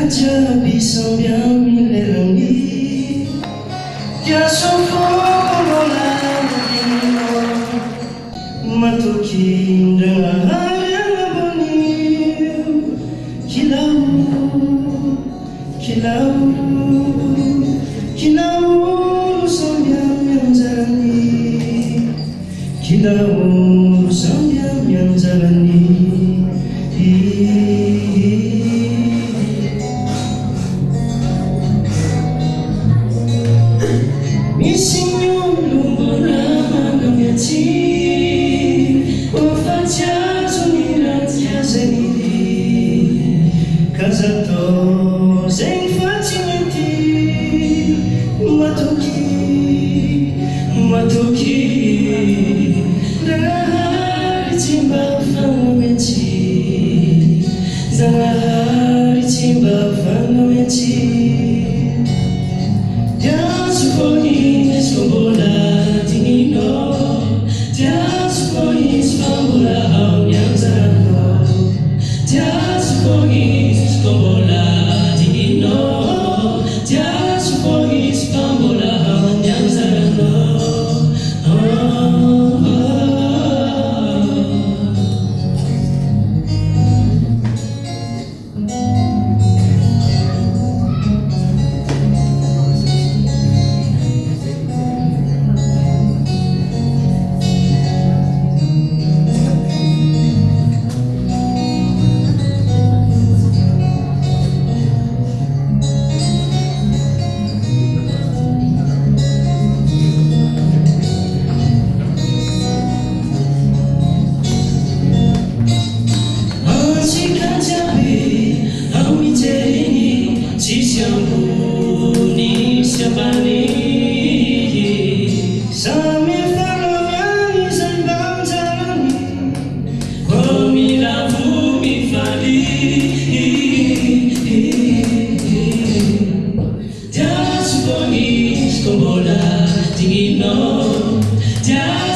Kajabi sambiang milengi Dia sofo mola dino Matuki dengan yang aboni Kilau Kilau Kilau sambiang yang jalani Kilau sambiang yang jalani Missing you, lumana mangyati Wafatia zunilatia zenili Kazato zeng fatimenti Matuki Dangahari timba fangamenti Dangahari timba fangamenti Yeah.